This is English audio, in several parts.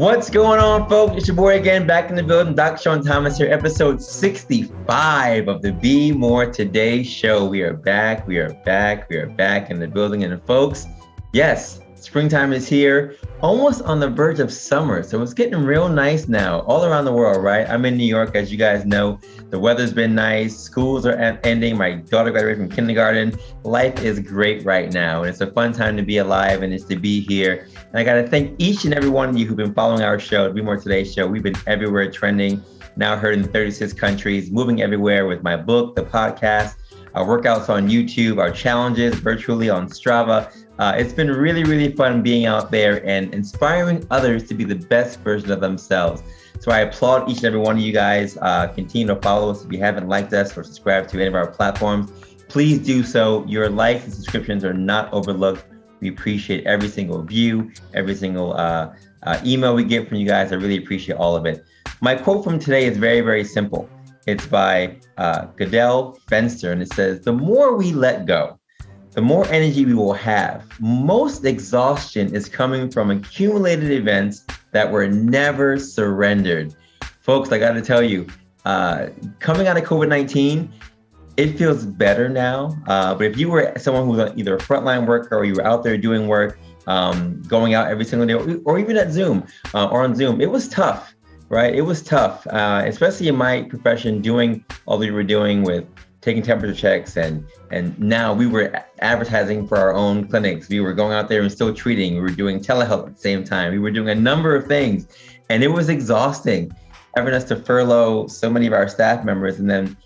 What's going on, folks? It's your boy again, back in the building. Dr. Sean Thomas here, episode 65 of the Be More Today show. We are back in the building. And folks, yes, springtime is here, almost on the verge of summer. So it's getting real nice now all around the world, right? I'm in New York, as you guys know. The weather's been nice. Schools are ending. My daughter graduated from kindergarten. Life is great right now. And it's a fun time to be alive and it's to be here. And I got to thank each and every one of you who've been following our show, Be More Today show. We've been everywhere trending, now heard in 36 countries, moving everywhere with my book, the podcast, our workouts on YouTube, our challenges virtually on Strava. It's been really, really fun being out there and inspiring others to be the best version of themselves. So I applaud each and every one of you guys. Continue to follow us if you haven't liked us or subscribed to any of our platforms. Please do so. Your likes and subscriptions are not overlooked. We appreciate every single view, every single email we get from you guys. I really appreciate all of it. My quote from today is very, very simple. It's by Goodell Fenster, and it says, "The more we let go, the more energy we will have. Most exhaustion is coming from accumulated events that were never surrendered." Folks, I got to tell you, coming out of COVID-19, it feels better now. But if you were someone who was either a frontline worker or you were out there doing work, going out every single day, or even at Zoom or on Zoom, it was tough, right? It was tough, especially in my profession, doing all that we were doing with taking temperature checks. And now we were advertising for our own clinics. We were going out there and still treating. We were doing telehealth at the same time. We were doing a number of things. And it was exhausting, having us to furlough so many of our staff members and then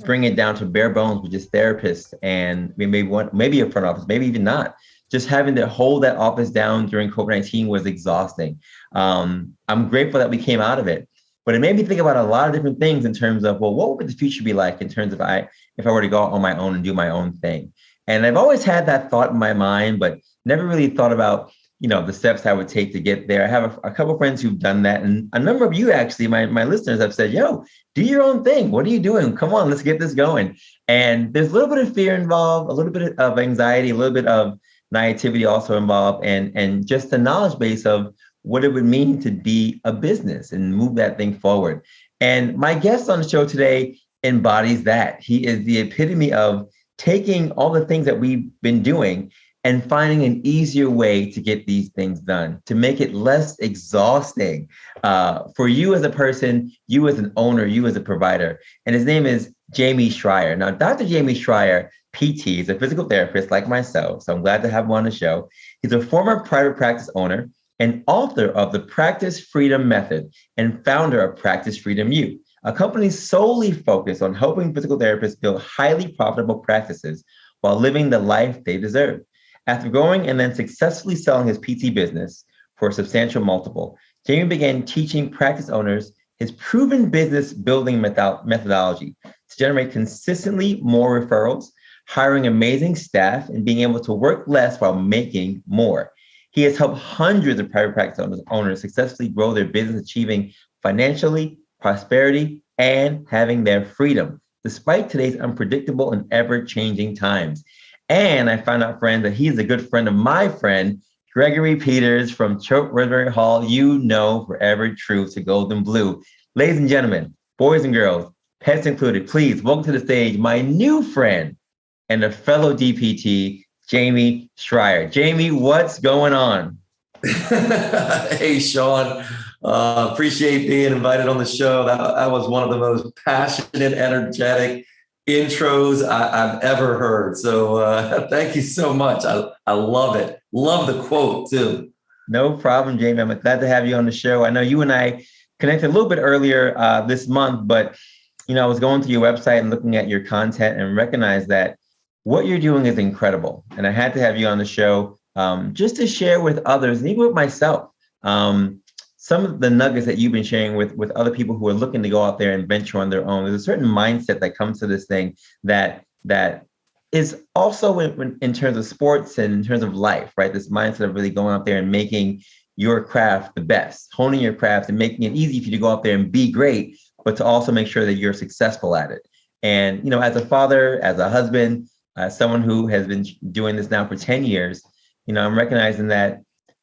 bring it down to bare bones with just therapists and maybe a front office, maybe even not. Just having to hold that office down during COVID-19 was exhausting. I'm grateful that we came out of it, but it made me think about a lot of different things in terms of, well, what would the future be like in terms of if I were to go out on my own and do my own thing? And I've always had that thought in my mind, but never really thought about the steps I would take to get there. I have a couple of friends who've done that. And a number of you actually, my listeners have said, yo, do your own thing. What are you doing? Come on, let's get this going. And there's a little bit of fear involved, a little bit of anxiety, a little bit of naivety also involved, and just the knowledge base of what it would mean to be a business and move that thing forward. And my guest on the show today embodies that. He is the epitome of taking all the things that we've been doing and finding an easier way to get these things done, to make it less exhausting for you as a person, you as an owner, you as a provider. And his name is Jamey Schrier. Now, Dr. Jamey Schrier, PT, is a physical therapist like myself, so I'm glad to have him on the show. He's a former private practice owner and author of the Practice Freedom Method and founder of Practice Freedom U, a company solely focused on helping physical therapists build highly profitable practices while living the life they deserve. After growing and then successfully selling his PT business for a substantial multiple, Jamey began teaching practice owners his proven business building methodology to generate consistently more referrals, hiring amazing staff, and being able to work less while making more. He has helped hundreds of private practice owners successfully grow their business, achieving financially prosperity and having their freedom, despite today's unpredictable and ever-changing times. And I found out, friend, that he is a good friend of my friend, Gregory Peters from Choate Rosemary Hall. Forever true to Golden Blue. Ladies and gentlemen, boys and girls, pets included, please welcome to the stage my new friend and a fellow DPT, Jamey Schrier. Jamey, what's going on? Hey, Sean. Appreciate being invited on the show. That was one of the most passionate, energetic intros I've ever heard. So thank you so much. I love it. Love the quote too. No problem, Jamey. I'm glad to have you on the show. I know you and I connected a little bit earlier this month, but I was going through your website and looking at your content and recognized that what you're doing is incredible. And I had to have you on the show just to share with others, and even with myself, some of the nuggets that you've been sharing with other people who are looking to go out there and venture on their own. There's a certain mindset that comes to this thing that is also in terms of sports and in terms of life, right? This mindset of really going out there and making your craft the best, honing your craft and making it easy for you to go out there and be great, but to also make sure that you're successful at it. And, as a father, as a husband, someone who has been doing this now for 10 years, I'm recognizing that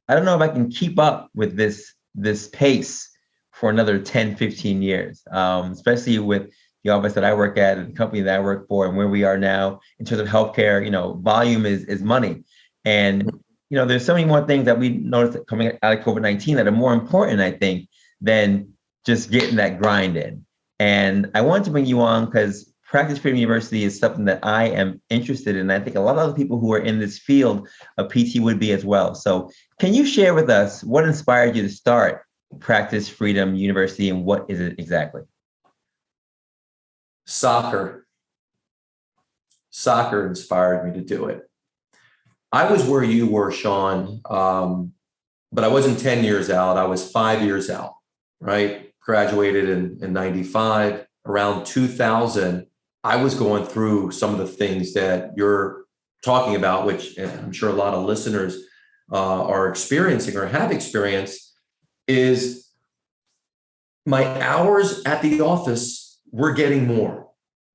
I don't know if I can keep up with this this pace for another 10, 15 years, especially with the office that I work at and the company that I work for and where we are now in terms of healthcare. Volume is money. And, there's so many more things that we noticed coming out of COVID-19 that are more important, I think, than just getting that grind in. And I wanted to bring you on because Practice Freedom University is something that I am interested in. I think a lot of other people who are in this field of PT would be as well. So can you share with us what inspired you to start Practice Freedom University and what is it exactly? Soccer inspired me to do it. I was where you were, Sean, but I wasn't 10 years out. I was 5 years out, right? Graduated in 95. Around 2000, I was going through some of the things that you're talking about, which I'm sure a lot of listeners are experiencing or have experienced, is my hours at the office were getting more.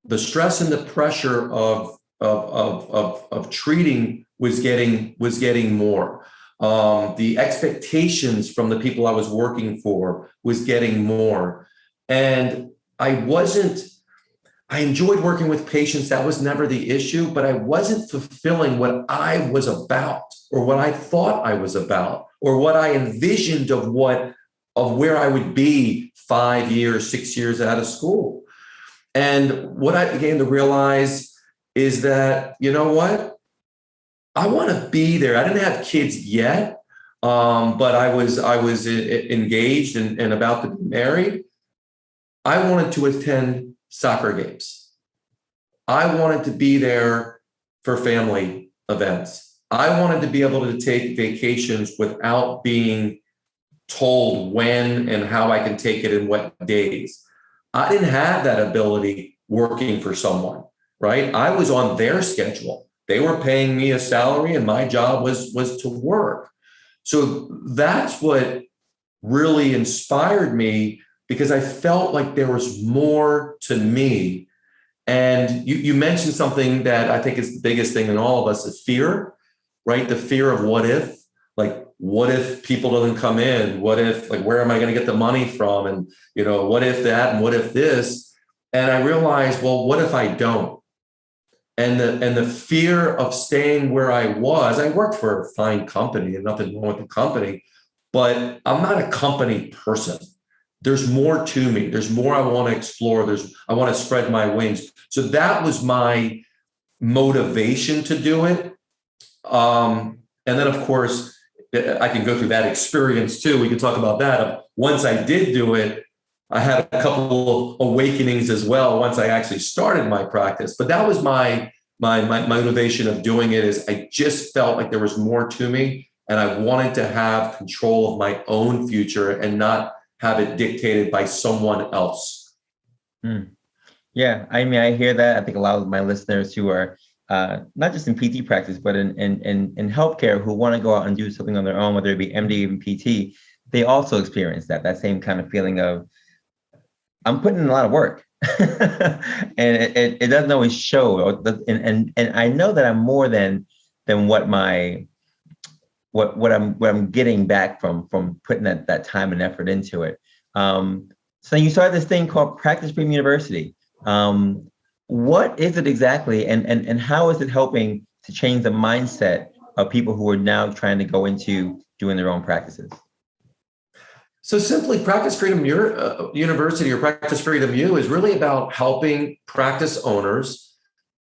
The stress and the pressure of treating was getting more. The expectations from the people I was working for was getting more. And I enjoyed working with patients. That was never the issue, but I wasn't fulfilling what I was about or what I thought I was about or what I envisioned of where I would be 5 years, 6 years out of school. And what I began to realize is that, you know what? I want to be there. I didn't have kids yet, but I was engaged and about to be married. I wanted to attend soccer games. I wanted to be there for family events. I wanted to be able to take vacations without being told when and how I can take it and what days. I didn't have that ability working for someone, right? I was on their schedule. They were paying me a salary and my job was to work. So that's what really inspired me, because I felt like there was more to me. And you mentioned something that I think is the biggest thing in all of us, is fear, right? The fear of what if, like, what if people doesn't come in? What if, like, where am I going to get the money from? And, what if that and what if this? And I realized, well, what if I don't? And the fear of staying where I worked for a fine company and nothing wrong with the company, but I'm not a company person. There's more to me. There's more I want to explore. I want to spread my wings. So that was my motivation to do it. And then, of course, I can go through that experience too. We can talk about that. Once I did do it, I had a couple of awakenings as well once I actually started my practice. But that was my motivation of doing it, is I just felt like there was more to me, and I wanted to have control of my own future and not have it dictated by someone else. Yeah, I mean, I hear that. I think a lot of my listeners who are not just in PT practice, but in healthcare, who want to go out and do something on their own, whether it be MD, even PT, they also experience that same kind of feeling of, I'm putting in a lot of work, and it doesn't always show. And I know that I'm more than what I'm getting back from putting that time and effort into it. So you started this thing called Practice Freedom University. What is it exactly, and how is it helping to change the mindset of people who are now trying to go into doing their own practices? So simply, Practice Freedom University, or Practice Freedom U, is really about helping practice owners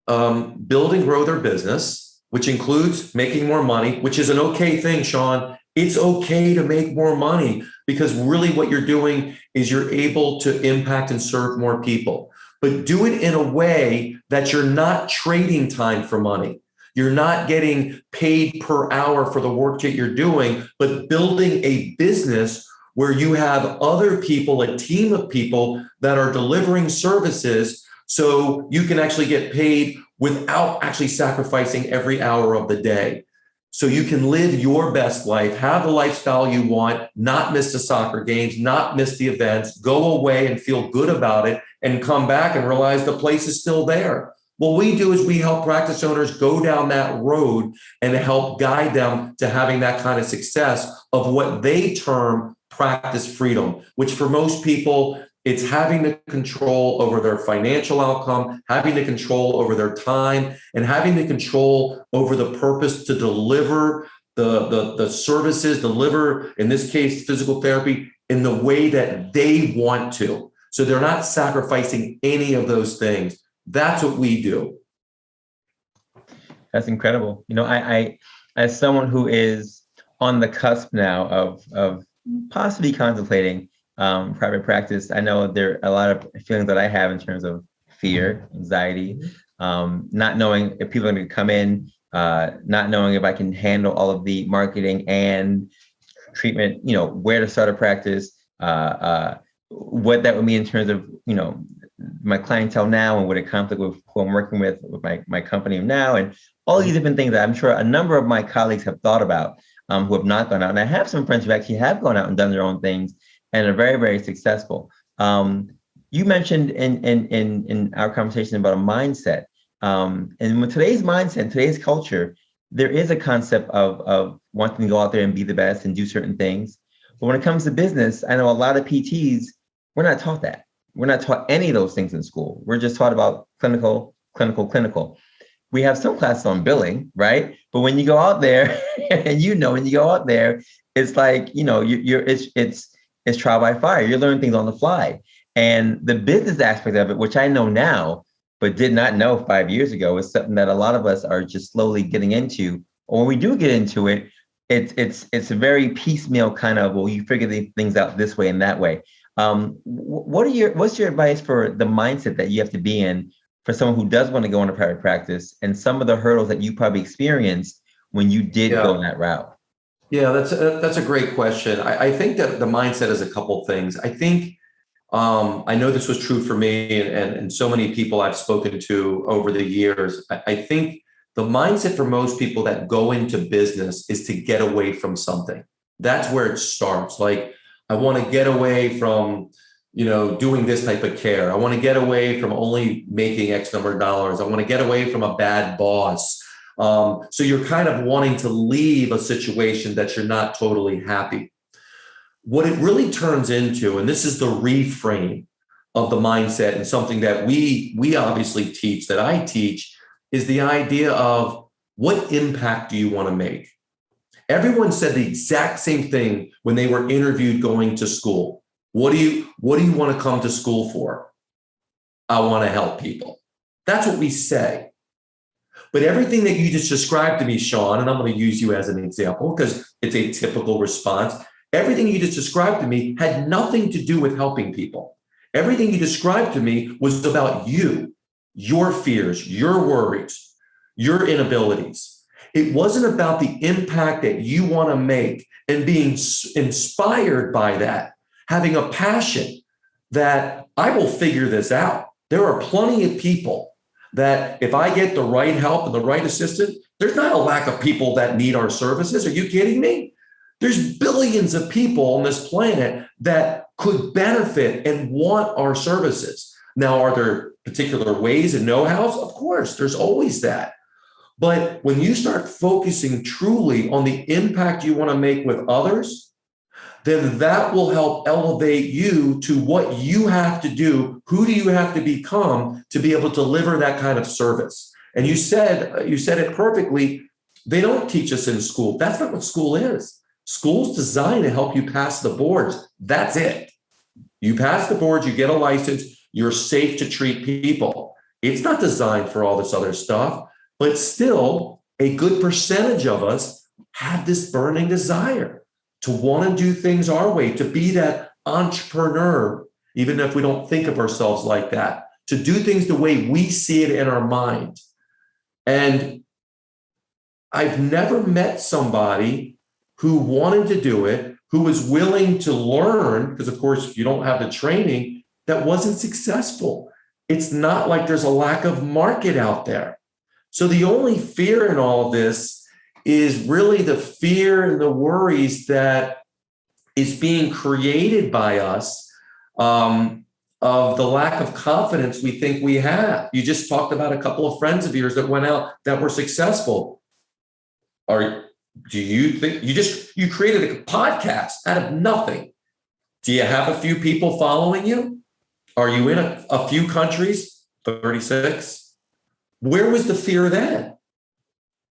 build and grow their business, which includes making more money, which is an okay thing, Sean. It's okay to make more money, because really what you're doing is you're able to impact and serve more people. But do it in a way that you're not trading time for money. You're not getting paid per hour for the work that you're doing, but building a business where you have other people, a team of people that are delivering services, so you can actually get paid without actually sacrificing every hour of the day. So you can live your best life, have the lifestyle you want, not miss the soccer games, not miss the events, go away and feel good about it, and come back and realize the place is still there. What we do is we help practice owners go down that road and help guide them to having that kind of success of what they term practice freedom, which for most people, it's having the control over their financial outcome, having the control over their time, and having the control over the purpose to deliver the services, deliver, in this case, physical therapy, in the way that they want to. So they're not sacrificing any of those things. That's what we do. That's incredible. I as someone who is on the cusp now of possibly contemplating private practice, I know there are a lot of feelings that I have in terms of fear, anxiety, not knowing if people are going to come in, not knowing if I can handle all of the marketing and treatment, where to start a practice, what that would mean in terms of, my clientele now and would it conflict with who I'm working with my company now, and all these different things that I'm sure a number of my colleagues have thought about, who have not gone out. And I have some friends who actually have gone out and done their own things and are very, very successful. You mentioned in our conversation about a mindset. And with today's mindset, today's culture, there is a concept of wanting to go out there and be the best and do certain things. But when it comes to business, I know a lot of PTs, we're not taught that. We're not taught any of those things in school. We're just taught about clinical. We have some classes on billing, right? But when you go out there, and when you go out there, it's like, it's trial by fire. You're learning things on the fly. And the business aspect of it, which I know now, but did not know 5 years ago, is something that a lot of us are just slowly getting into. Or when we do get into it, it's a very piecemeal kind of, well, you figure these things out this way and that way. What's your advice for the mindset that you have to be in for someone who does want to go into private practice, and some of the hurdles that you probably experienced when you did go that route? Yeah, that's a great question. I think that the mindset is a couple things. I think I know this was true for me and so many people I've spoken to over the years. I think the mindset for most people that go into business is to get away from something. That's where it starts. Like, I want to get away from, doing this type of care. I want to get away from only making X number of dollars. I want to get away from a bad boss. So you're kind of wanting to leave a situation that you're not totally happy. What it really turns into, and this is the reframe of the mindset, and something that we obviously teach, that I teach, is the idea of what impact do you want to make? Everyone said the exact same thing when they were interviewed going to school. What do you want to come to school for? I want to help people. That's what we say. But everything that you just described to me, Sean, and I'm going to use you as an example because it's a typical response. Everything you just described to me had nothing to do with helping people. Everything you described to me was about you, your fears, your worries, your inabilities. It wasn't about the impact that you want to make and being inspired by that, having a passion that I will figure this out. There are plenty of people that if I get the right help and the right assistance, there's not a lack of people that need our services. Are you kidding me? There's billions of people on this planet that could benefit and want our services. Now, are there particular ways and know-hows? Of course, there's always that. But when you start focusing truly on the impact you want to make with others, then that will help elevate you to what you have to do. Who do you have to become to be able to deliver that kind of service? And you said it perfectly. They don't teach us in school. That's not what school is. School's designed to help you pass the boards. That's it. You pass the boards, you get a license, you're safe to treat people. It's not designed for all this other stuff. But still, a good percentage of us have this burning desire to want to do things our way, to be that entrepreneur, even if we don't think of ourselves like that, to do things the way we see it in our mind. And I've never met somebody who wanted to do it, who was willing to learn, because of course you don't have the training, that wasn't successful. It's not like there's a lack of market out there. So the only fear in all of this is really the fear and the worries that is being created by us of the lack of confidence we think we have. You just talked about a couple of friends of yours that went out that were successful. Do you think you created a podcast out of nothing? Do you have a few people following you? Are you in a few countries? 36. Where was the fear then?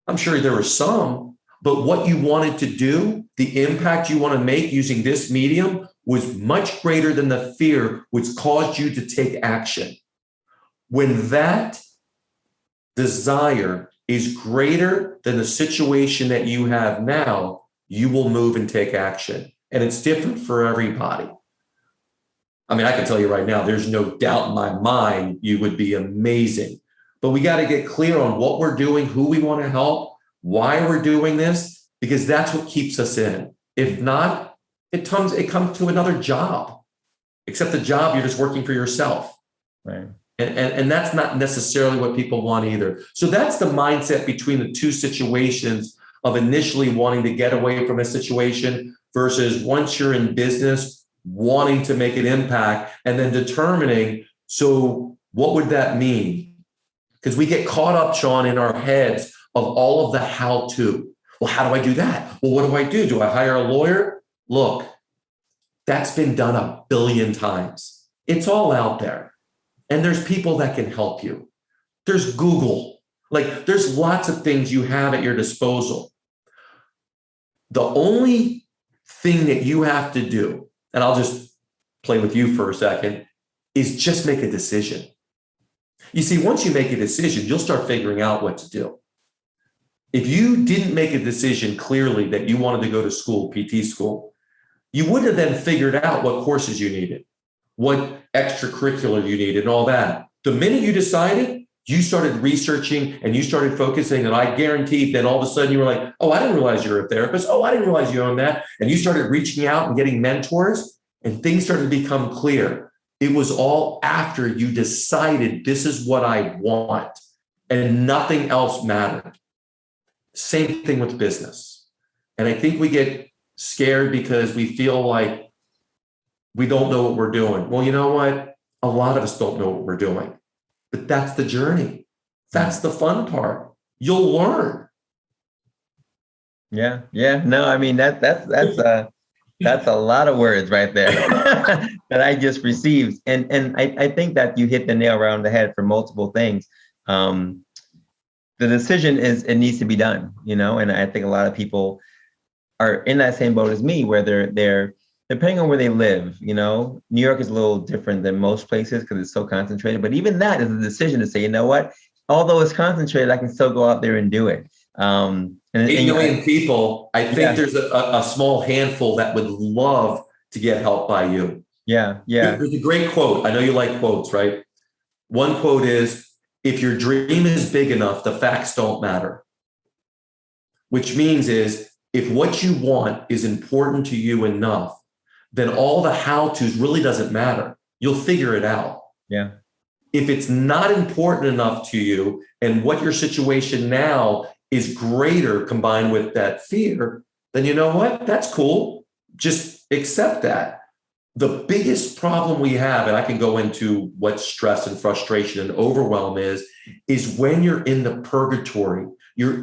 I'm sure there were some, but what you wanted to do, the impact you want to make using this medium was much greater than the fear which caused you to take action. When that desire is greater than the situation that you have now, you will move and take action. And it's different for everybody. I mean, I can tell you right now, there's no doubt in my mind you would be amazing. But we got to get clear on what we're doing, who we want to help, why we're doing this, because that's what keeps us in. If not, it comes to another job, except the job you're just working for yourself. Right. And that's not necessarily what people want either. So that's the mindset between the two situations of initially wanting to get away from a situation versus once you're in business, wanting to make an impact and then determining, so what would that mean? Because we get caught up, Sean, in our heads of all of the how-to. Well, how do I do that? Well, what do I do? Do I hire a lawyer? Look, that's been done 1 billion times. It's all out there. And there's people that can help you. There's Google. Like, there's lots of things you have at your disposal. The only thing that you have to do, and I'll just play with you for a second, is just make a decision. You see, once you make a decision, you'll start figuring out what to do. If you didn't make a decision clearly that you wanted to go to school, PT school, you would have then figured out what courses you needed, what extracurricular you needed, and all that. The minute you decided, you started researching and you started focusing, and I guarantee then all of a sudden you were like, oh, I didn't realize you're a therapist. Oh, I didn't realize you own that. And you started reaching out and getting mentors, and things started to become clear. It was all after you decided this is what I want, and nothing else mattered. Same thing with business. And I think we get scared because we feel like we don't know what we're doing. Well, you know what? A lot of us don't know what we're doing, but that's the journey. That's the fun part. You'll learn. Yeah. No, I mean, that's a lot of words right there that I just received. And I think that you hit the nail around the head for multiple things. The decision it needs to be done, and I think a lot of people are in that same boat as me, where they're depending on where they live. New York is a little different than most places because it's so concentrated, but even that is a decision to say, you know what, although it's concentrated, I can still go out there and do it. 8 million people, I think there's a small handful that would love to get help by you. Yeah. There's a great quote. I know you like quotes, right? One quote is, if your dream is big enough, the facts don't matter. Which means is, if what you want is important to you enough, then all the how-tos really doesn't matter. You'll figure it out. Yeah. If it's not important enough to you and what your situation now is greater combined with that fear, then you know what? That's cool. Just accept that. The biggest problem we have, and I can go into what stress and frustration and overwhelm is when you're in the purgatory. You're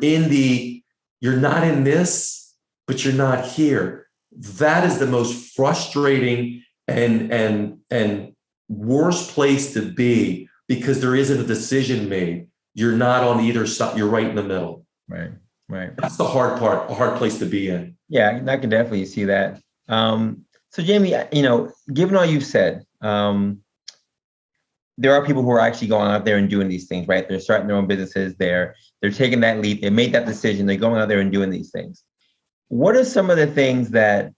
not in this, but you're not here. That is the most frustrating and worst place to be, because there isn't a decision made. You're not on either side. You're right in the middle. Right. That's the hard part, a hard place to be in. Yeah, I can definitely see that. So Jamey, given all you've said, there are people who are actually going out there and doing these things, right? They're starting their own businesses. They're taking that leap. They made that decision. They're going out there and doing these things. What are some of the things that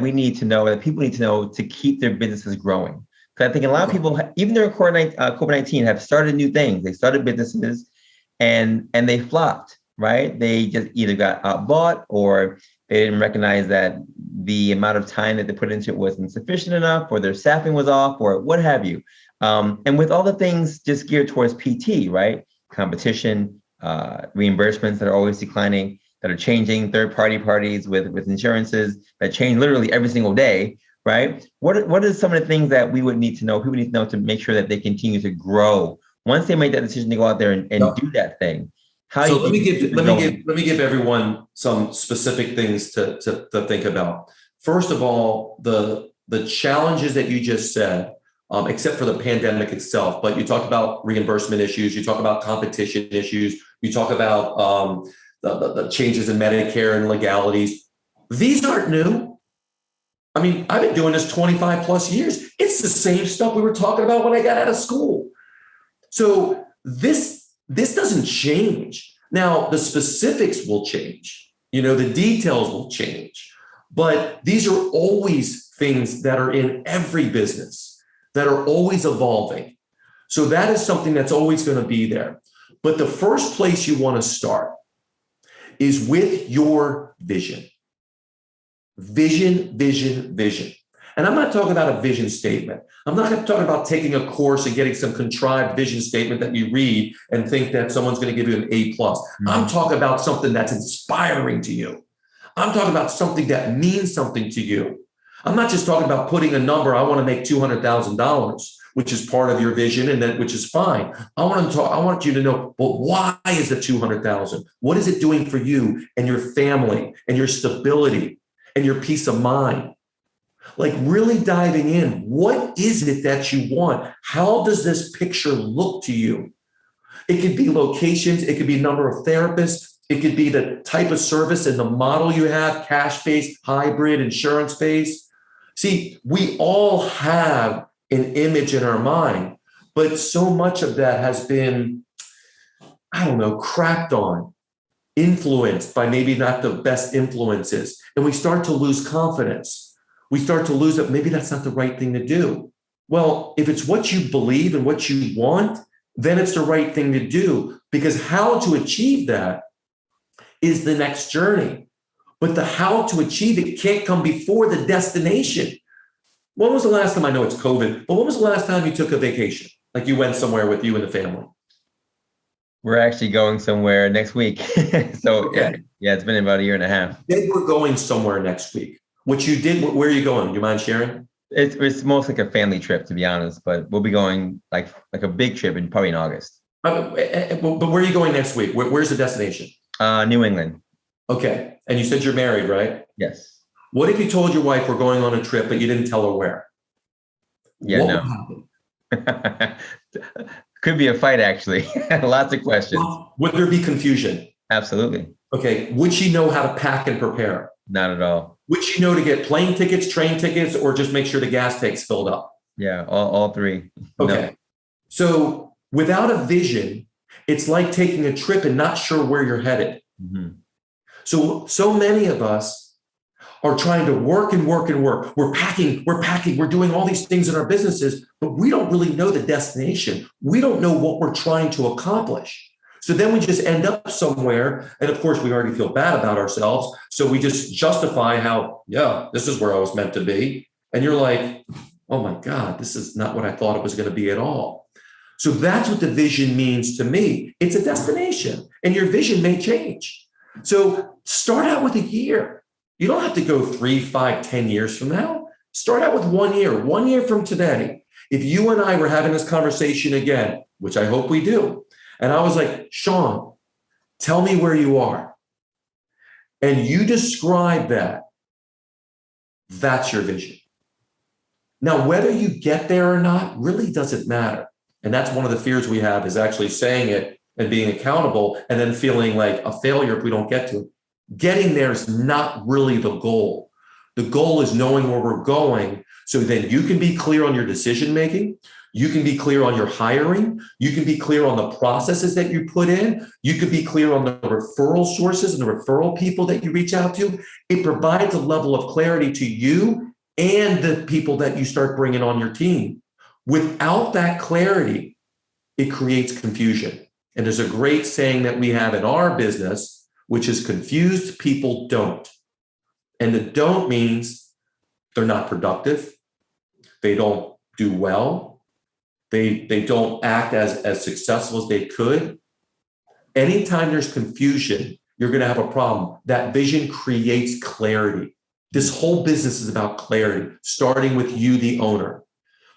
we need to know, that people need to know to keep their businesses growing? Because I think a lot of people, even during COVID-19, have started new things. They started businesses and they flopped, right? They just either got outbought or they didn't recognize that the amount of time that they put into it wasn't sufficient enough, or their staffing was off, or what have you. And with all the things just geared towards PT, right? Competition, reimbursements that are always declining, that are changing, third-party parties with insurances that change literally every single day, right? What are some of the things that we would need to know, people need to know to make sure that they continue to grow once they make that decision to go out there and do that thing? How So you let me give everyone some specific things to think about. First of all, the challenges that you just said, except for the pandemic itself, but you talk about reimbursement issues, you talk about competition issues, you talk about the changes in Medicare and legalities. These aren't new. I mean, I've been doing this 25 plus years. It's the same stuff we were talking about when I got out of school. So this doesn't change. Now, the specifics will change. The details will change. But these are always things that are in every business that are always evolving. So that is something that's always going to be there. But the first place you want to start is with your vision. Vision, vision, vision. And I'm not talking about a vision statement. I'm not talking about taking a course and getting some contrived vision statement that you read and think that someone's going to give you an A+. Mm-hmm. I'm talking about something that's inspiring to you. I'm talking about something that means something to you. I'm not just talking about putting a number, I want to make $200,000, which is part of your vision, and then which is fine. I want you to know, well, why is it 200,000? What is it doing for you and your family and your stability and your peace of mind? Like really diving in, what is it that you want? How does this picture look to you? It could be locations, it could be number of therapists, it could be the type of service and the model you have, cash-based, hybrid, insurance-based. See, we all have an image in our mind, but so much of that has been, crapped on, influenced by maybe not the best influences. And we start to lose confidence. We start to lose that maybe that's not the right thing to do. Well, if it's what you believe and what you want, then it's the right thing to do, because how to achieve that is the next journey. But the how to achieve it can't come before the destination. When was the last time, I know it's COVID, but when was the last time you took a vacation? Like you went somewhere with you and the family? We're actually going somewhere next week. So okay. Yeah, it's been about a year and a half. Then we're going somewhere next week. What you did, where are you going? Do you mind sharing? It's mostly like a family trip, to be honest, but we'll be going like a big trip probably in August. But where are you going next week? Where's the destination? New England. Okay. And you said you're married, right? Yes. What if you told your wife we're going on a trip, but you didn't tell her where? Yeah, what would happen? Could be a fight, actually. Lots of questions. Well, would there be confusion? Absolutely. Okay. Would she know how to pack and prepare? Not at all. Would she know to get plane tickets, train tickets, or just make sure the gas tank's filled up? Yeah, all three. Okay. No. So without a vision, it's like taking a trip and not sure where you're headed. Mm-hmm. So many of us are trying to work and work and work. We're packing, we're doing all these things in our businesses, but we don't really know the destination. We don't know what we're trying to accomplish. So then we just end up somewhere. And of course, we already feel bad about ourselves. So we just justify how, yeah, this is where I was meant to be. And you're like, oh my God, this is not what I thought it was going to be at all. So that's what the vision means to me. It's a destination, and your vision may change. So start out with a year. You don't have to go 3, 5, 10 years from now. Start out with 1 year from today. If you and I were having this conversation again, which I hope we do, and I was like, Sean, tell me where you are. And you describe that. That's your vision. Now, whether you get there or not really doesn't matter. And that's one of the fears we have, is actually saying it and being accountable and then feeling like a failure if we don't get to it. Getting there is not really the goal. The goal is knowing where we're going, so then you can be clear on your decision making. You can be clear on your hiring. You can be clear on the processes that you put in. You can be clear on the referral sources and the referral people that you reach out to. It provides a level of clarity to you and the people that you start bringing on your team. Without that clarity, it creates confusion. And there's a great saying that we have in our business, which is confused people don't. And the don't means they're not productive. They don't do well. They don't act as successful as they could. Anytime there's confusion, you're going to have a problem. That vision creates clarity. This whole business is about clarity, starting with you, the owner.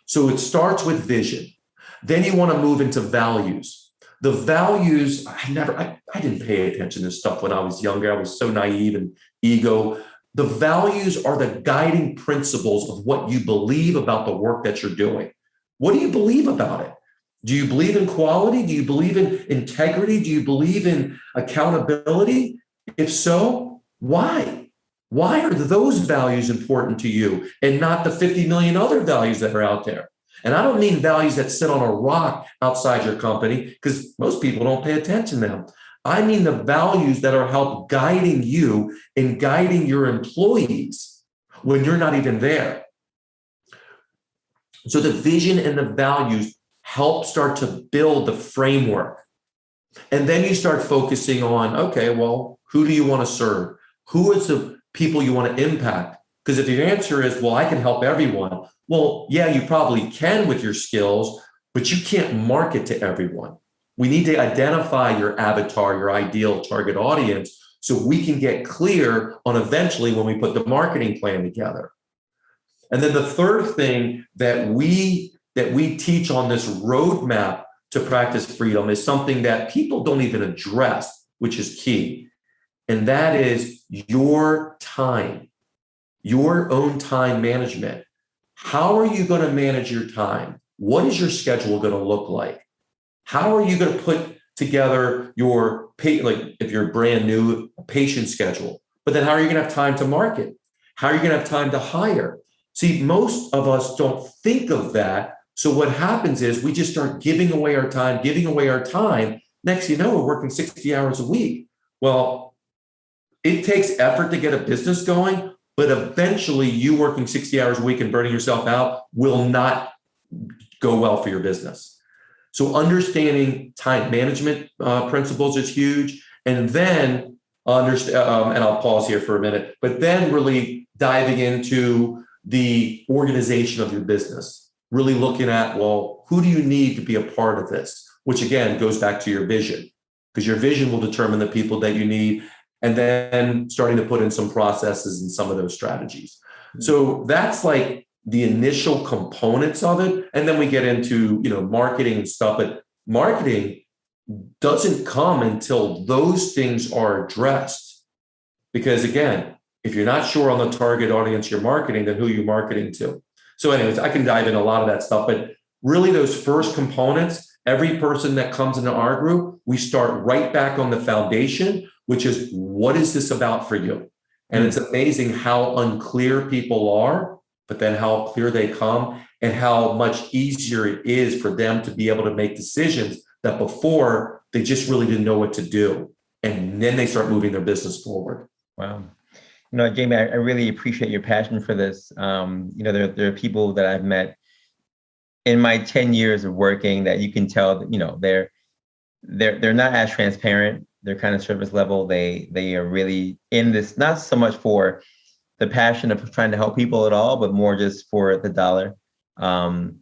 So it starts with vision. Then you want to move into values. The values, I didn't pay attention to stuff when I was younger. I was so naive and ego. The values are the guiding principles of what you believe about the work that you're doing. What do you believe about it? Do you believe in quality? Do you believe in integrity? Do you believe in accountability? If so, why? Why are those values important to you and not the 50 million other values that are out there? And I don't mean values that sit on a rock outside your company, because most people don't pay attention to them. I mean the values that are help guiding you and guiding your employees when you're not even there. So the vision and the values help start to build the framework. And then you start focusing on, okay, well, who do you want to serve? Who is the people you want to impact? Because if your answer is, well, I can help everyone. Well, yeah, you probably can with your skills, but you can't market to everyone. We need to identify your avatar, your ideal target audience, so we can get clear on eventually when we put the marketing plan together. And then the third thing that we teach on this roadmap to practice freedom is something that people don't even address, which is key. And that is your time, your own time management. How are you going to manage your time? What is your schedule going to look like? How are you going to put together your like if you're brand new, a patient schedule? But then how are you going to have time to market? How are you going to have time to hire? See, most of us don't think of that. So what happens is we just start giving away our time. Next, you know, we're working 60 hours a week. Well, it takes effort to get a business going, but eventually you working 60 hours a week and burning yourself out will not go well for your business. So understanding time management principles is huge. And then and I'll pause here for a minute, but then really diving into the organization of your business, really looking at, well, who do you need to be a part of this? Which again, goes back to your vision, because your vision will determine the people that you need, and then starting to put in some processes and some of those strategies. So that's like the initial components of it. And then we get into, marketing and stuff, but marketing doesn't come until those things are addressed. Because again, if you're not sure on the target audience you're marketing, then who are you marketing to? So anyways, I can dive in a lot of that stuff, but really those first components, every person that comes into our group, we start right back on the foundation, which is, what is this about for you? And it's amazing how unclear people are, but then how clear they come and how much easier it is for them to be able to make decisions that before they just really didn't know what to do. And then they start moving their business forward. Wow. Jamey, I really appreciate your passion for this. There are people that I've met in my 10 years of working that you can tell that, they're not as transparent. They're kind of surface level. They are really in this, not so much for the passion of trying to help people at all, but more just for the dollar. And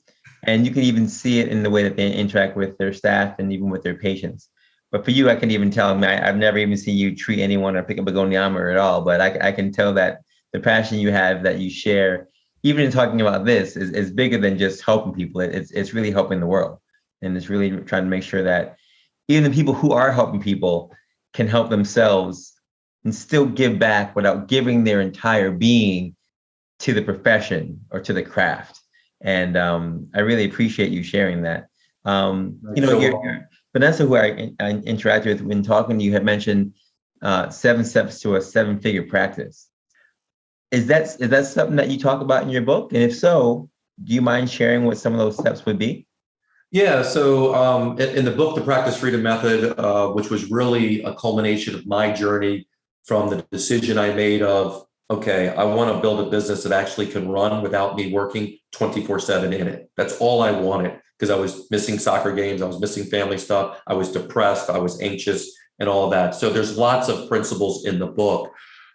you can even see it in the way that they interact with their staff and even with their patients. But for you, I can even tell, I've never even seen you treat anyone or pick up a gonyama at all, but I can tell that the passion you have that you share, even in talking about this, is bigger than just helping people. It's really helping the world. And it's really trying to make sure that even the people who are helping people can help themselves and still give back without giving their entire being to the profession or to the craft. And I really appreciate you sharing that. Vanessa, who I interacted with when talking to you, had mentioned 7 steps to a 7-figure practice. Is that something that you talk about in your book? And if so, do you mind sharing what some of those steps would be? Yeah. So in the book, The Practice Freedom Method, which was really a culmination of my journey from the decision I made of, okay, I want to build a business that actually can run without me working 24/7 in it. That's all I wanted, because I was missing soccer games. I was missing family stuff. I was depressed. I was anxious and all of that. So there's lots of principles in the book.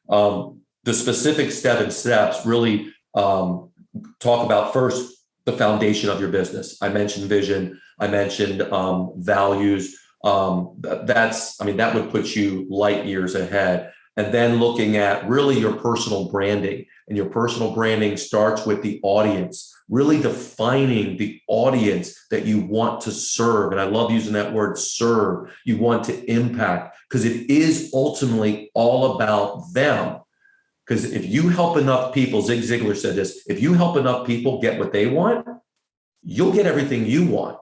The specific 7 steps really talk about first the foundation of your business. I mentioned vision. I mentioned values. That would put you light years ahead. and then looking at really your personal branding. And your personal branding starts with the audience, really defining the audience that you want to serve. And I love using that word serve. You want to impact, because it is ultimately all about them. Because if you help enough people, Zig Ziglar said this, if you help enough people get what they want, you'll get everything you want.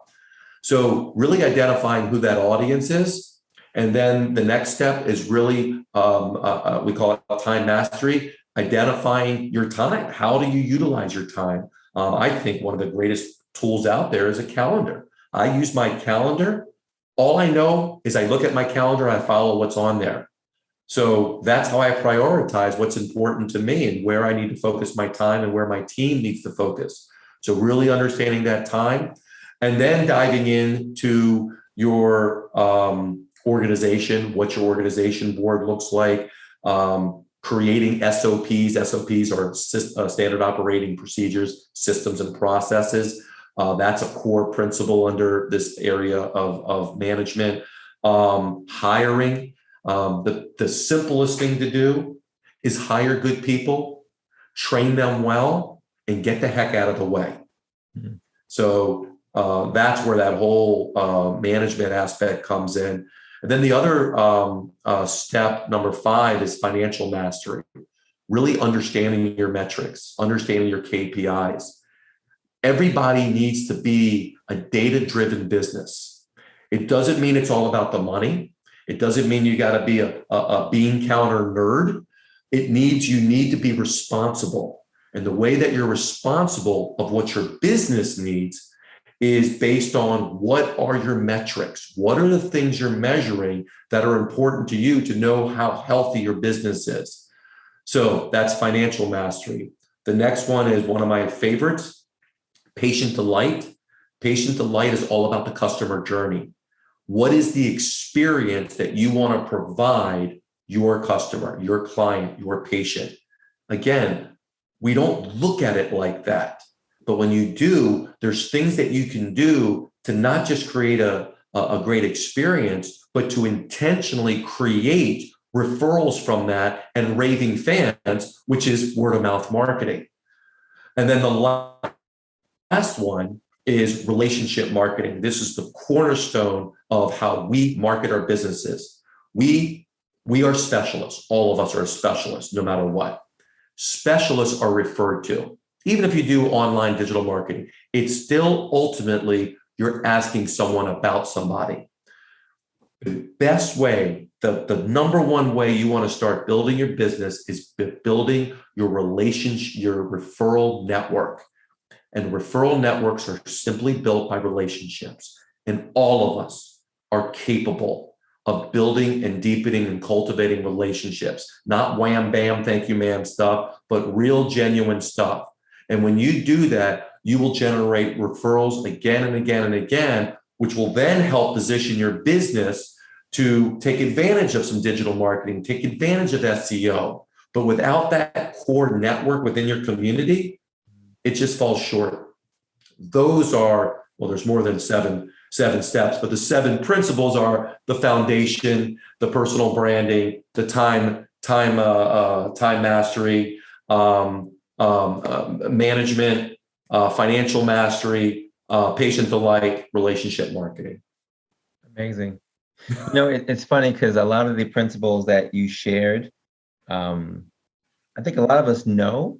So really identifying who that audience is. And then the next step is really, we call it time mastery, identifying your time. How do you utilize your time? I think one of the greatest tools out there is a calendar. I use my calendar. All I know is I look at my calendar, I follow what's on there. So that's how I prioritize what's important to me and where I need to focus my time and where my team needs to focus. So really understanding that time, and then diving into your organization, what your organization board looks like, creating SOPs. SOPs are standard operating procedures, systems and processes. That's a core principle under this area of management. Hiring. The simplest thing to do is hire good people, train them well, and get the heck out of the way. Mm-hmm. So that's where that whole management aspect comes in. And then the other step, number 5, is financial mastery. Really understanding your metrics, understanding your KPIs. Everybody needs to be a data-driven business. It doesn't mean it's all about the money. It doesn't mean you got to be a bean counter nerd. You need to be responsible. And the way that you're responsible of what your business needs is based on what are your metrics? What are the things you're measuring that are important to you to know how healthy your business is? So that's financial mastery. The next one is one of my favorites, patient delight. Patient delight is all about the customer journey. What is the experience that you want to provide your customer, your client, your patient? Again, we don't look at it like that. But when you do, there's things that you can do to not just create a great experience, but to intentionally create referrals from that and raving fans, which is word of mouth marketing. And then the last one is relationship marketing. This is the cornerstone of how we market our businesses. We are specialists. All of us are specialists, no matter what. Specialists are referred to. Even if you do online digital marketing, it's still ultimately you're asking someone about somebody. The best way, the number one way you want to start building your business is building your relationship, your referral network. And referral networks are simply built by relationships. And all of us are capable of building and deepening and cultivating relationships. Not wham, bam, thank you, ma'am stuff, but real, genuine stuff. And when you do that, you will generate referrals again and again and again, which will then help position your business to take advantage of some digital marketing, take advantage of SEO. But without that core network within your community, it just falls short. Those are, well, there's more than seven steps, but the 7 principles are the foundation, the personal branding, the time mastery, management, financial mastery, patient delight, relationship marketing. Amazing. It's funny because a lot of the principles that you shared, I think a lot of us know,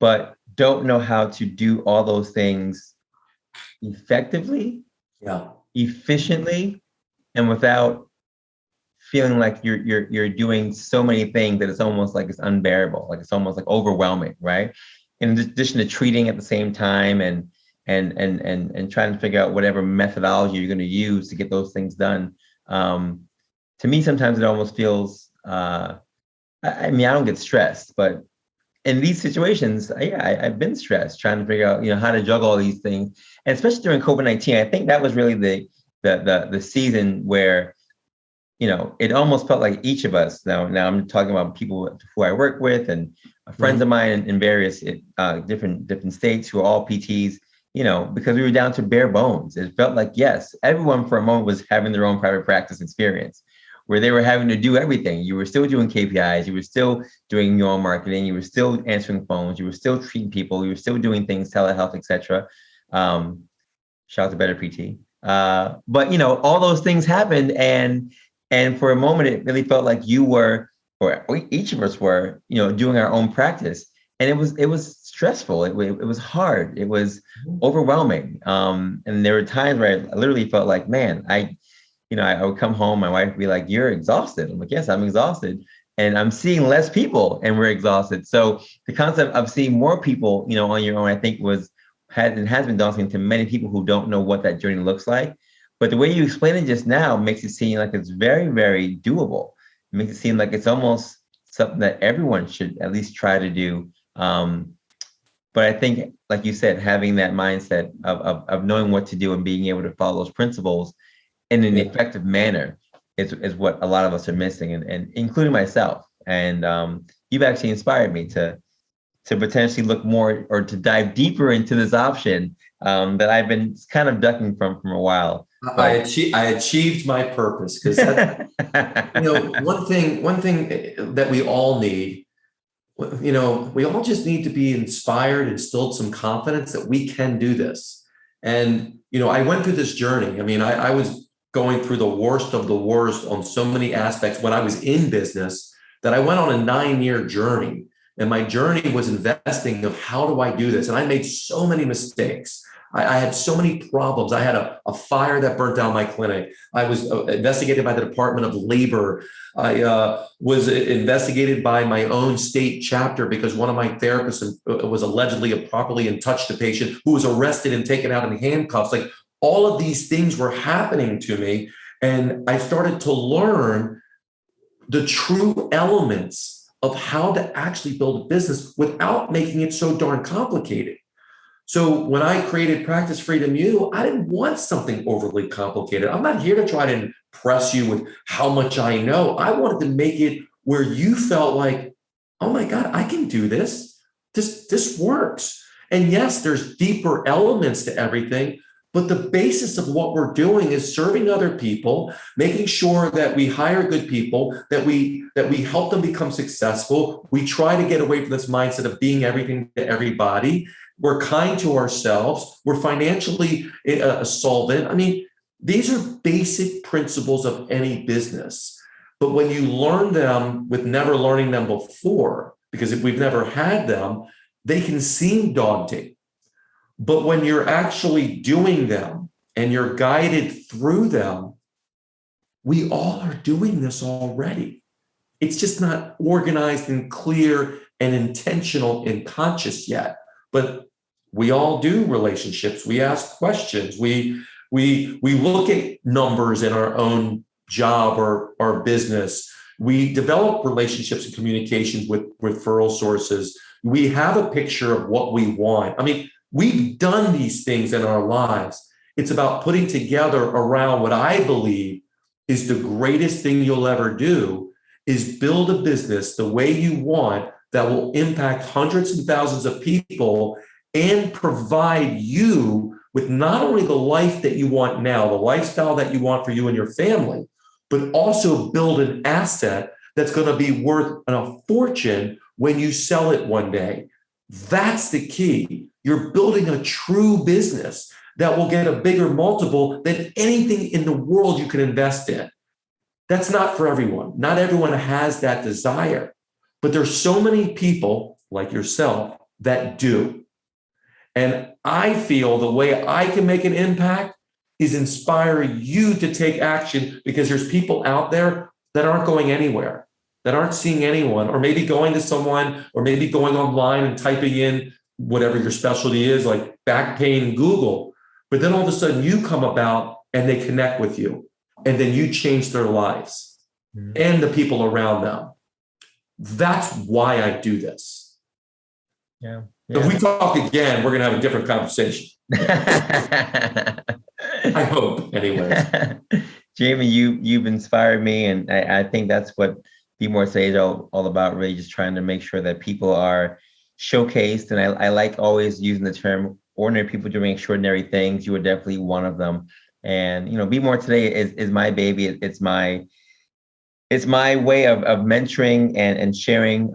but don't know how to do all those things effectively, efficiently, and without feeling like you're doing so many things that it's almost like it's unbearable, like it's almost like overwhelming, right? In addition to treating at the same time and trying to figure out whatever methodology you're going to use to get those things done. To me, sometimes it almost feels, I don't get stressed, but in these situations, I've been stressed trying to figure out, how to juggle all these things. And especially during COVID-19, I think that was really the season where, it almost felt like each of us, now I'm talking about people who I work with and friends of mine in various different states who are all PTs, because we were down to bare bones. It felt like, yes, everyone for a moment was having their own private practice experience. where they were having to do everything. You were still doing KPIs, you were still doing your own marketing, you were still answering phones, you were still treating people, you were still doing things, telehealth, etc. Shout out to Better PT. But all those things happened, and for a moment, it really felt like you were, or each of us were, doing our own practice, and it was stressful. It was hard. It was overwhelming. And there were times where I literally felt like, man, I would come home, my wife would be like, "You're exhausted." I'm like, "Yes, I'm exhausted." And I'm seeing less people and we're exhausted. So the concept of seeing more people, on your own, I think has been daunting to many people who don't know what that journey looks like. But the way you explain it just now makes it seem like it's very, very doable. It makes it seem like it's almost something that everyone should at least try to do. But I think, like you said, having that mindset of knowing what to do and being able to follow those principles in an effective manner is what a lot of us are missing, and including myself. And you've actually inspired me to potentially look more, or to dive deeper into this option that I've been kind of ducking from a while. I achieved my purpose, because one thing that we all need, we all just need to be inspired, instilled some confidence that we can do this. And I went through this journey. I mean, I was going through the worst of the worst on so many aspects when I was in business, that I went on a 9-year journey. And my journey was investing of, how do I do this? And I made so many mistakes. I had so many problems. I had a fire that burnt down my clinic. I was investigated by the Department of Labor. I was investigated by my own state chapter because one of my therapists was allegedly improperly touched a patient who was arrested and taken out in handcuffs. Like, all of these things were happening to me. And I started to learn the true elements of how to actually build a business without making it so darn complicated. So when I created Practice Freedom U, I didn't want something overly complicated. I'm not here to try to impress you with how much I know. I wanted to make it where you felt like, oh my God, I can do this. This works. And yes, there's deeper elements to everything, but the basis of what we're doing is serving other people, making sure that we hire good people, that we help them become successful. We try to get away from this mindset of being everything to everybody. We're kind to ourselves. We're financially solvent. I mean, these are basic principles of any business. But when you learn them with never learning them before, because if we've never had them, they can seem daunting. But when you're actually doing them and you're guided through them, we all are doing this already. It's just not organized and clear and intentional and conscious yet. But we all do relationships. We ask questions. We look at numbers in our own job or our business. We develop relationships and communications with referral sources. We have a picture of what we want. I mean, we've done these things in our lives. It's about putting together around what I believe is the greatest thing you'll ever do, is build a business the way you want that will impact hundreds and thousands of people and provide you with not only the life that you want now, the lifestyle that you want for you and your family, but also build an asset that's going to be worth a fortune when you sell it one day. That's the key. You're building a true business that will get a bigger multiple than anything in the world you can invest in. That's not for everyone. Not everyone has that desire, but there's so many people like yourself that do. And I feel the way I can make an impact is inspire you to take action, because there's people out there that aren't going anywhere, that aren't seeing anyone, or maybe going to someone, or maybe going online and typing in whatever your specialty is, like back pain, Google. But then all of a sudden you come about and they connect with you, and then you change their lives and the people around them. That's why I do this. Yeah. So if we talk again, we're going to have a different conversation. I hope, anyways. Jamey, you've inspired me, and I think that's what Be More Today is all about, really just trying to make sure that people are showcased. And I like always using the term ordinary people doing extraordinary things. You are definitely one of them. And, Be More Today is my baby. It's my it's my way of mentoring and sharing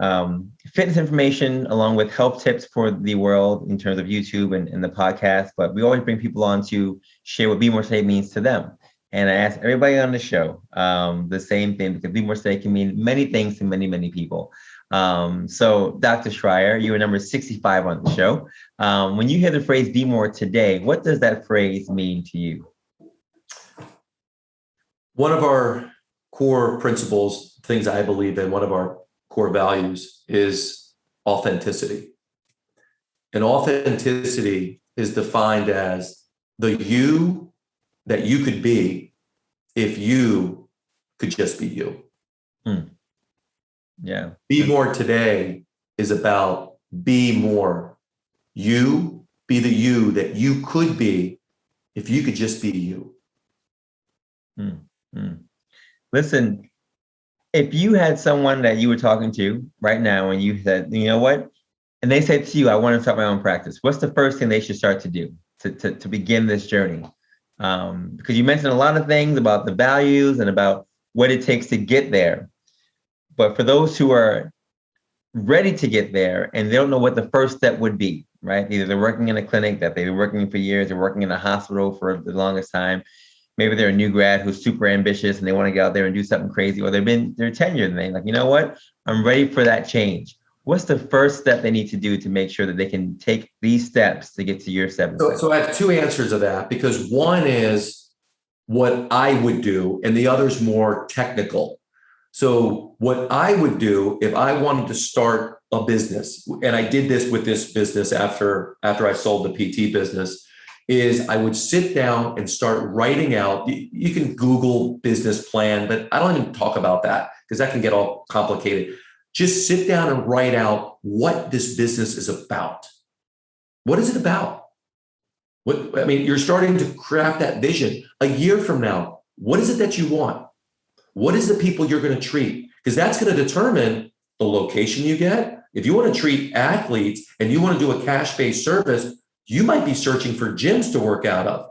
fitness information along with health tips for the world in terms of YouTube and the podcast. But we always bring people on to share what Be More Today means to them. And I ask everybody on the show the same thing, because Be More Today can mean many things to many, many people. So Dr. Schrier, you are number 65 on the show. When you hear the phrase Be More Today, what does that phrase mean to you? One of our core principles, things I believe in, one of our core values is authenticity. And authenticity is defined as the you that you could be if you could just be you. Yeah. Be More Today is about be more. You be the you that you could be if you could just be you. Listen, if you had someone that you were talking to right now and you said, you know what, and they said to you, I want to start my own practice, what's the first thing they should start to do to begin this journey? Because you mentioned a lot of things about the values and about what it takes to get there. But for those who are ready to get there and they don't know what the first step would be, right? Either they're working in a clinic that they've been working for years, they're working in a hospital for the longest time. Maybe they're a new grad who's super ambitious and they want to get out there and do something crazy, or they're tenured and they're like, you know what, I'm ready for that change. What's the first step they need to do to make sure that they can take these steps to get to your 7 steps? So I have two answers to that, because one is what I would do and the other's more technical. So what I would do if I wanted to start a business, and I did this with this business after I sold the PT business, is I would sit down and start writing out. You can Google business plan, but I don't even talk about that because that can get all complicated. Just sit down and write out what this business is about. What is it about? You're starting to craft that vision. A year from now, what is it that you want? What is the people you're going to treat? Because that's going to determine the location you get. If you want to treat athletes and you want to do a cash-based service, you might be searching for gyms to work out of,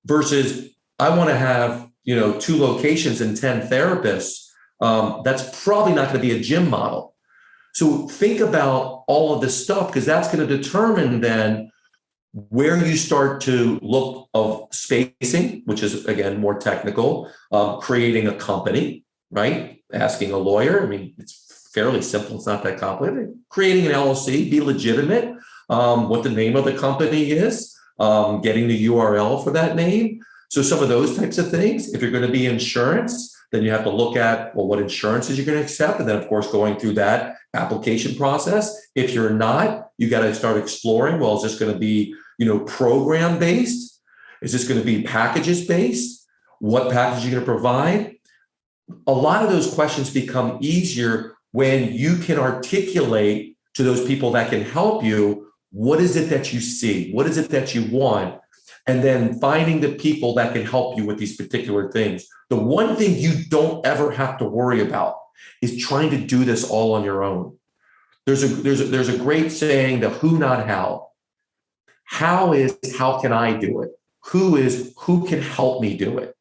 versus I want to have 2 locations and 10 therapists. That's probably not going to be a gym model. So think about all of this stuff, because that's going to determine then where you start to look of spacing, which is, again, more technical, creating a company, right? Asking a lawyer. It's fairly simple. It's not that complicated. Creating an LLC, be legitimate, what the name of the company is, getting the URL for that name. So some of those types of things. If you're going to be insurance, then you have to look at, well, what insurances you're going to accept. And then, of course, going through that application process. If you're not, you got to start exploring, well, is this going to be, program based? Is this going to be packages based? What package are you going to provide? A lot of those questions become easier when you can articulate to those people that can help you, what is it that you see? What is it that you want? And then finding the people that can help you with these particular things. The one thing you don't ever have to worry about is trying to do this all on your own. There's a great saying, the who, not how. How is, how can I do it? Who is, who can help me do it?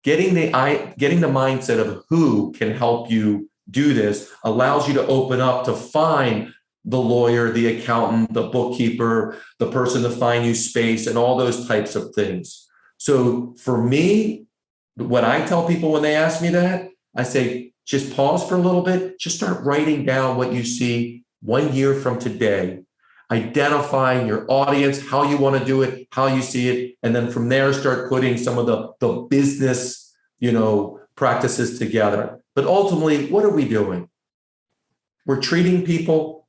Getting the mindset of who can help you do this allows you to open up to find the lawyer, the accountant, the bookkeeper, the person to find you space, and all those types of things. So for me, what I tell people when they ask me that, I say, just pause for a little bit, just start writing down what you see 1 year from today, identifying your audience, how you want to do it, how you see it, and then from there start putting some of the business, practices together. But ultimately, what are we doing? We're treating people,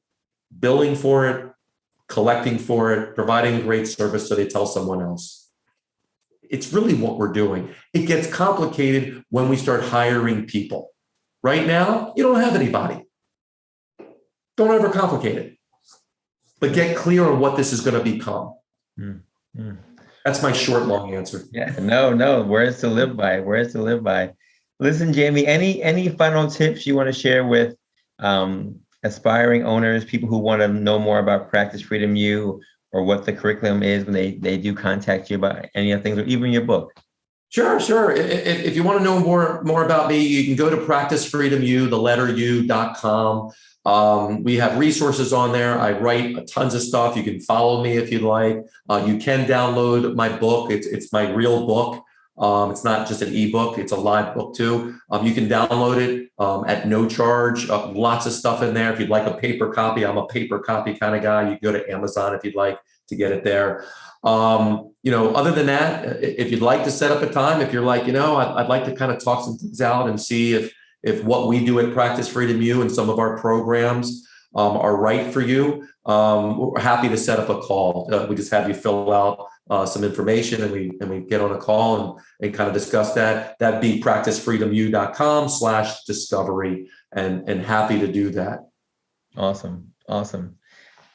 billing for it, collecting for it, providing a great service so they tell someone else. It's really what we're doing. It gets complicated when we start hiring people. Right now, you don't have anybody. Don't overcomplicate it. But get clear on what this is going to become. Mm-hmm. That's my short, long answer. Yeah, no, words to live by, words to live by. Listen, Jamey, any final tips you want to share with aspiring owners, people who want to know more about Practice Freedom U, or what the curriculum is when they do contact you about any of the things, or even your book? Sure. If you want to know more about me, you can go to practicefreedomu.com. We have resources on there. I write tons of stuff. You can follow me if you'd like. You can download my book. It's my real book. It's not just an ebook. It's a live book too. You can download it at no charge. Lots of stuff in there. If you'd like a paper copy, I'm a paper copy kind of guy. You can go to Amazon if you'd like to get it there. Other than that, if you'd like to set up a time, if you're like, I'd like to kind of talk some things out and see if what we do at Practice Freedom U and some of our programs are right for you, we're happy to set up a call. We just have you fill out some information and we get on a call and kind of discuss that. That'd be practicefreedomu.com/discovery and happy to do that. Awesome.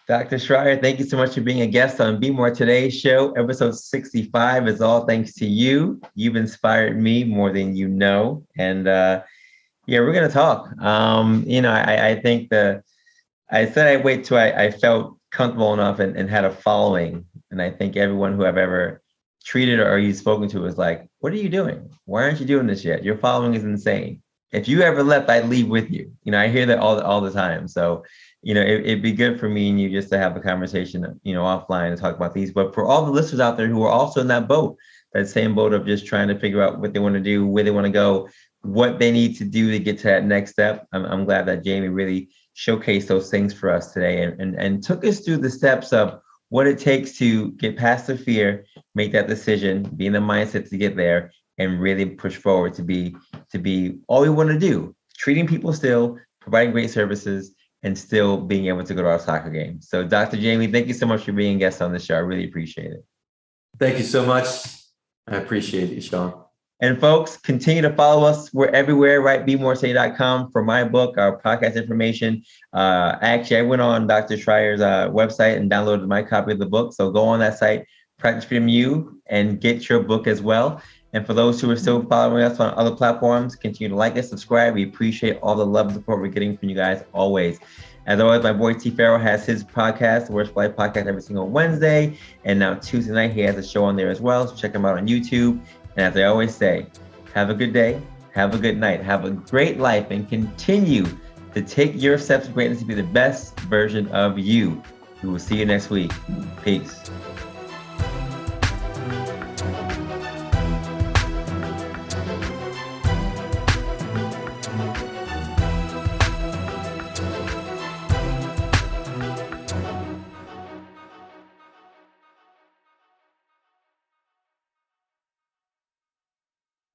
Dr. Schrier, thank you so much for being a guest on Be More Today's show. Episode 65 is all thanks to you. You've inspired me more than you know. And we're going to talk. I think I said I'd wait till I felt comfortable enough and had a following. And I think everyone who I've ever treated or you've spoken to is like, what are you doing? Why aren't you doing this yet? Your following is insane. If you ever left, I'd leave with you. I hear that all the time. So it'd be good for me and you just to have a conversation, offline and talk about these. But for all the listeners out there who are also in that boat, that same boat of just trying to figure out what they want to do, where they want to go, what they need to do to get to that next step. I'm glad that Jamey really showcased those things for us today and took us through the steps of what it takes to get past the fear, make that decision, be in the mindset to get there, and really push forward to be all we want to do, treating people still, providing great services, and still being able to go to our soccer game. So Dr. Jamey, thank you so much for being a guest on the show. I really appreciate it. Thank you so much. I appreciate you, Sean. And folks, continue to follow us. We're everywhere, right? BeMoreToday.com for my book, our podcast information. Actually, I went on Dr. Schrier's website and downloaded my copy of the book. So go on that site, Practice Freedom U, and get your book as well. And for those who are still following us on other platforms, continue to like us, subscribe. We appreciate all the love and support we're getting from you guys always. As always, my boy T. Farrell has his podcast, the Worst for Life podcast, every single Wednesday. And now Tuesday night, he has a show on there as well. So check him out on YouTube. And as I always say, have a good day, have a good night, have a great life, and continue to take your steps of greatness to be the best version of you. We will see you next week. Peace.